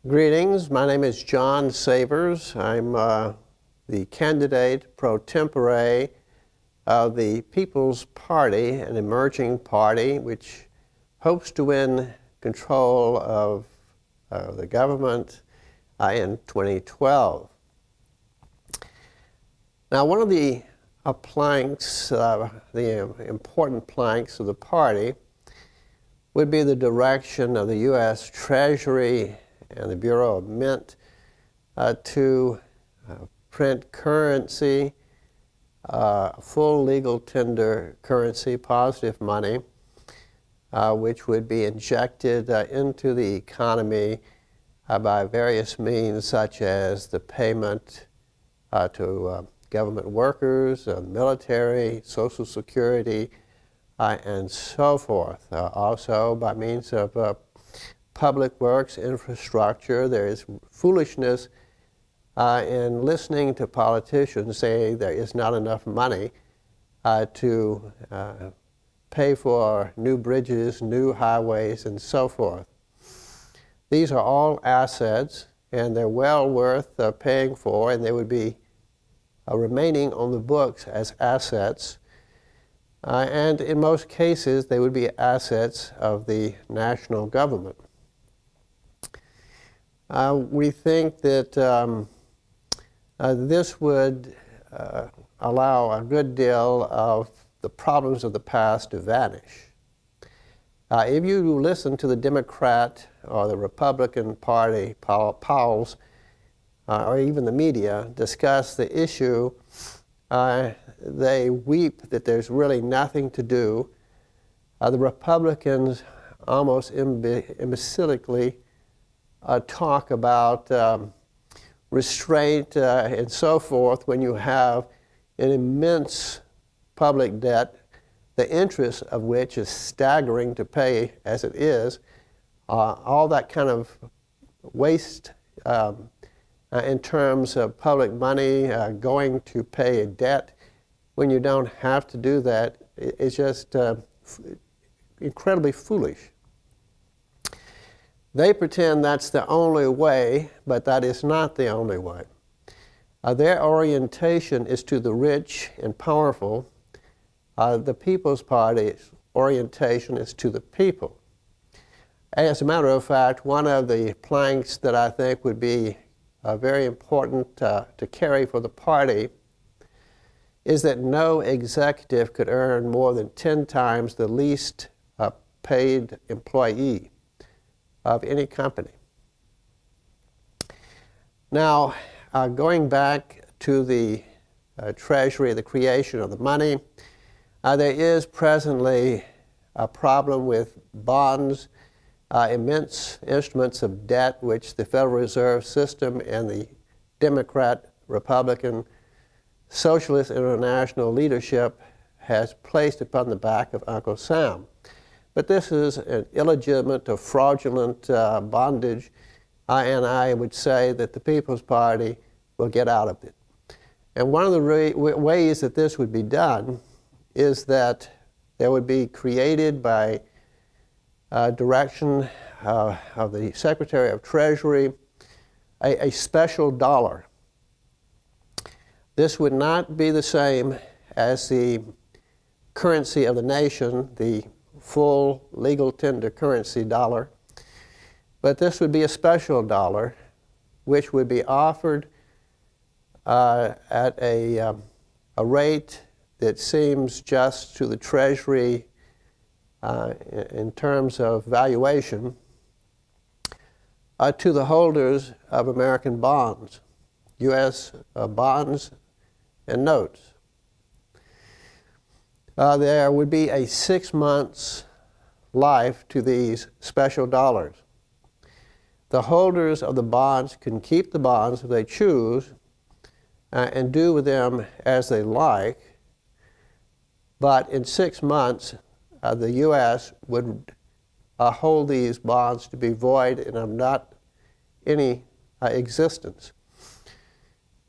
Greetings, my name is John Savers. I'm the candidate pro tempore of the People's Party, an emerging party which hopes to win control of the government in 2012. Now, one of the planks, the important planks of the party would be the direction of the U.S. Treasury and the Bureau of Mint to print currency, full legal tender currency, positive money, which would be injected into the economy by various means, such as the payment to government workers, military, Social Security, and so forth. Also by means of public works, infrastructure. There is foolishness in listening to politicians say there is not enough money to pay for new bridges, new highways, and so forth. These are all assets, and they're well worth paying for, and they would be remaining on the books as assets. And in most cases, they would be assets of the national government. We think that this would allow a good deal of the problems of the past to vanish. If you listen to the Democrat or the Republican Party polls, or even the media, discuss the issue, they weep that there's really nothing to do. The Republicans almost imbecilically talk about restraint and so forth when you have an immense public debt, the interest of which is staggering to pay as it is. All that kind of waste in terms of public money going to pay a debt when you don't have to do that is just incredibly foolish. They pretend that's the only way, but that is not the only way. Their orientation is to the rich and powerful. The People's Party's orientation is to the people. As a matter of fact, one of the planks that I think would be very important to carry for the party is that no executive could earn more than 10 times the least paid employee of any company. Now, going back to the Treasury, the creation of the money, there is presently a problem with bonds, immense instruments of debt which the Federal Reserve System and the Democrat, Republican, Socialist International leadership has placed upon the back of Uncle Sam. But this is an illegitimate or fraudulent bondage, and I would say that the People's Party will get out of it. And one of the ways that this would be done is that there would be created by direction of the Secretary of Treasury a special dollar. This would not be the same as the currency of the nation, the full legal tender currency dollar, but this would be a special dollar which would be offered at a rate that seems just to the Treasury in terms of valuation to the holders of American bonds, U.S. Bonds and Notes. There would be a 6 months life to these special dollars. The holders of the bonds can keep the bonds if they choose and do with them as they like, but in 6 months the U.S. would hold these bonds to be void and of not any existence.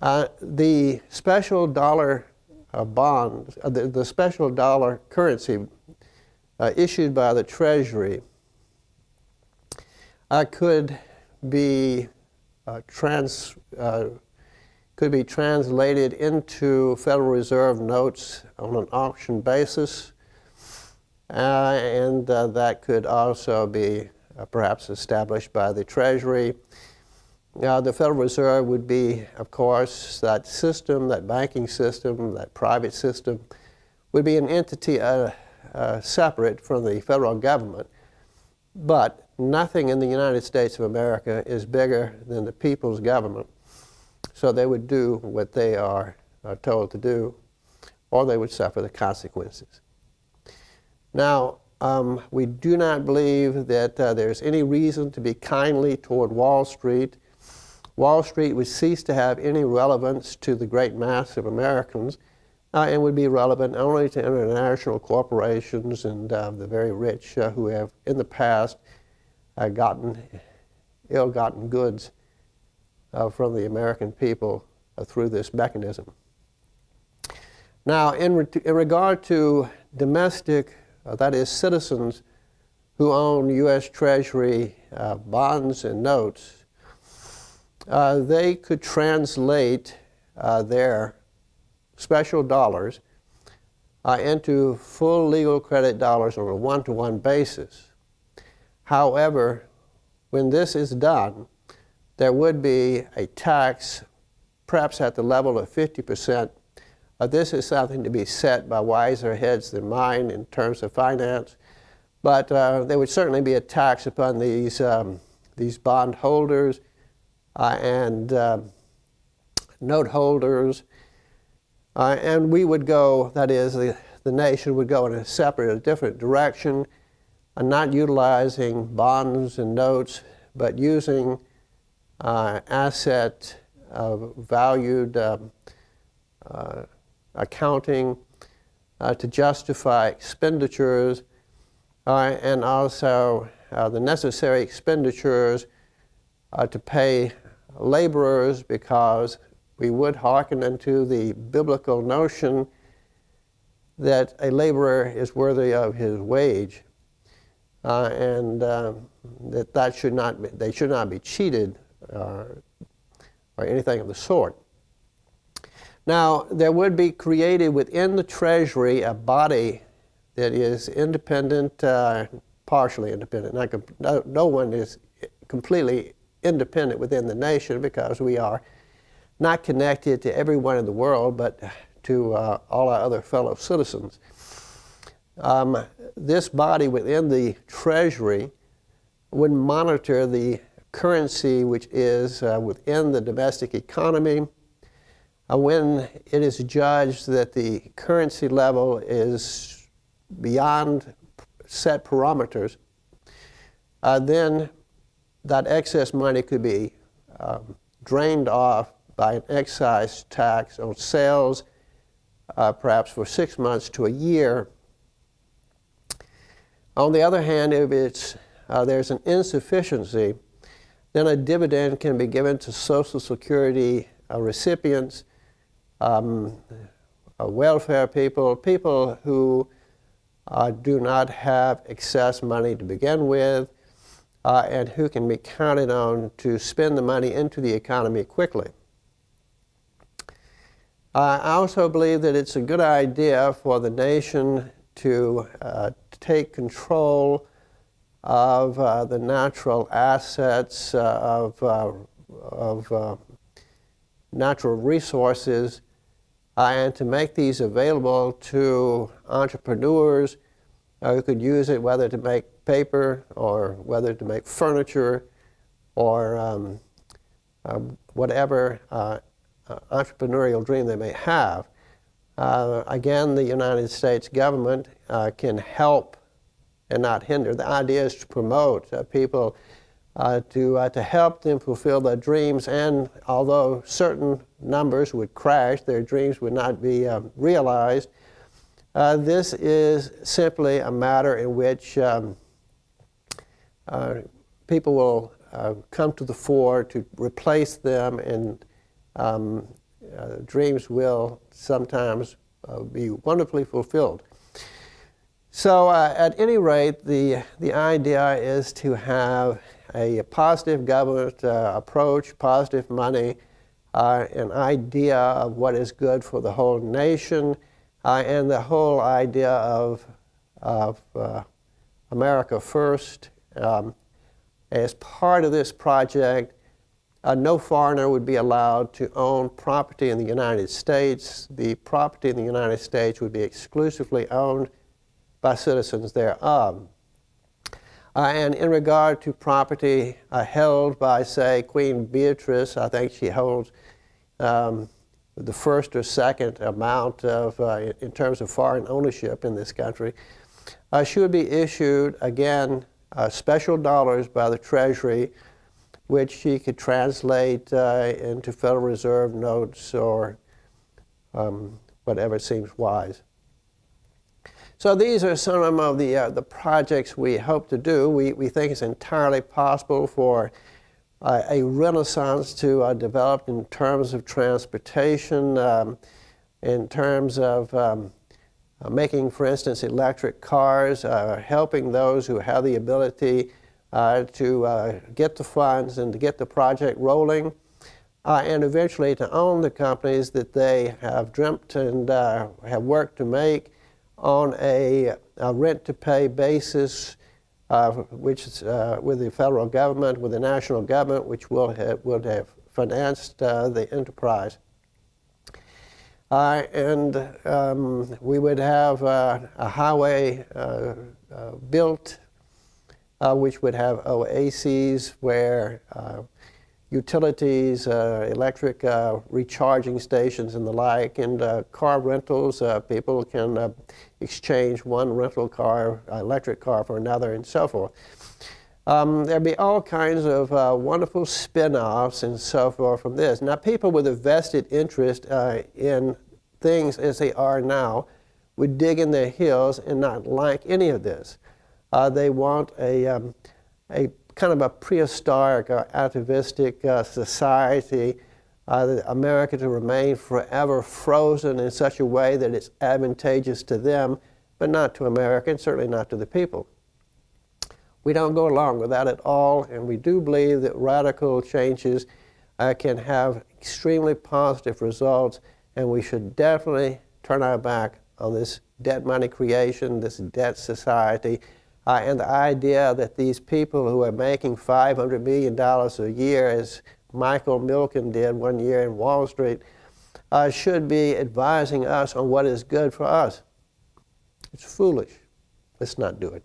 The special dollar bonds, the special dollar currency issued by the Treasury could be could be translated into Federal Reserve notes on an auction basis, and that could also be perhaps established by the Treasury. The Federal Reserve would be, of course, that system, that banking system, that private system, would be an entity separate from the federal government. But nothing in the United States of America is bigger than the people's government. So they would do what they are told to do, or they would suffer the consequences. Now, we do not believe that there's any reason to be kindly toward Wall Street. Wall Street would cease to have any relevance to the great mass of Americans and would be relevant only to international corporations and the very rich who have in the past gotten ill-gotten goods from the American people through this mechanism. Now, in regard to domestic, that is citizens who own U.S. Treasury bonds and notes, they could translate their special dollars into full legal credit dollars on a one-to-one basis. However, when this is done, there would be a tax, perhaps at the level of 50%. This is something to be set by wiser heads than mine in terms of finance, but there would certainly be a tax upon these bond holders and note holders, and we would go, that is, the nation would go in a different direction, not utilizing bonds and notes, but using asset valued accounting to justify expenditures and also the necessary expenditures to pay laborers, because we would hearken unto the biblical notion that a laborer is worthy of his wage, and they should not be cheated or anything of the sort. Now, there would be created within the Treasury a body that is independent, partially independent. No one is completely independent within the nation, because we are not connected to everyone in the world, but to all our other fellow citizens. This body within the Treasury would monitor the currency which is within the domestic economy. When it is judged that the currency level is beyond set parameters, then that excess money could be drained off by an excise tax on sales, perhaps for 6 months to a year. On the other hand, if there's an insufficiency, then a dividend can be given to Social Security recipients, welfare people who do not have excess money to begin with, and who can be counted on to spend the money into the economy quickly. I also believe that it's a good idea for the nation to take control of the natural assets of natural resources and to make these available to entrepreneurs who could use it, whether to make paper or whether to make furniture or whatever entrepreneurial dream they may have. Again, the United States government can help and not hinder. The idea is to promote people, to help them fulfill their dreams, and although certain numbers would crash, their dreams would not be realized, this is simply a matter in which people will come to the fore to replace them, and dreams will sometimes be wonderfully fulfilled. So at any rate, the idea is to have a positive government approach, positive money, an idea of what is good for the whole nation, and the whole idea of America First. As part of this project, no foreigner would be allowed to own property in the United States. The property in the United States would be exclusively owned by citizens thereof. And in regard to property held by, say, Queen Beatrice, I think she holds the first or second amount of, in terms of foreign ownership in this country, she would be issued, again, special dollars by the Treasury, which she could translate into Federal Reserve notes or whatever seems wise. So these are some of the projects we hope to do. We think it's entirely possible for a renaissance to develop in terms of transportation, in terms of making, for instance, electric cars, helping those who have the ability to get the funds and to get the project rolling, and eventually to own the companies that they have dreamt and have worked to make on a rent-to-pay basis, which is with the federal government, with the national government, which would have financed the enterprise. And we would have a highway built, which would have oases where utilities, electric recharging stations and the like, and car rentals. People can exchange one rental car, electric car, for another, and so forth. There'd be all kinds of wonderful spin-offs and so forth from this. Now, people with a vested interest in things as they are now would dig in their heels and not like any of this. They want a kind of a prehistoric or atavistic society, America to remain forever frozen in such a way that it's advantageous to them, but not to America, and certainly not to the people. We don't go along with that at all, and we do believe that radical changes can have extremely positive results, and we should definitely turn our back on this debt money creation, this debt society, and the idea that these people who are making $500 million a year, as Michael Milken did one year in Wall Street, should be advising us on what is good for us. It's foolish. Let's not do it.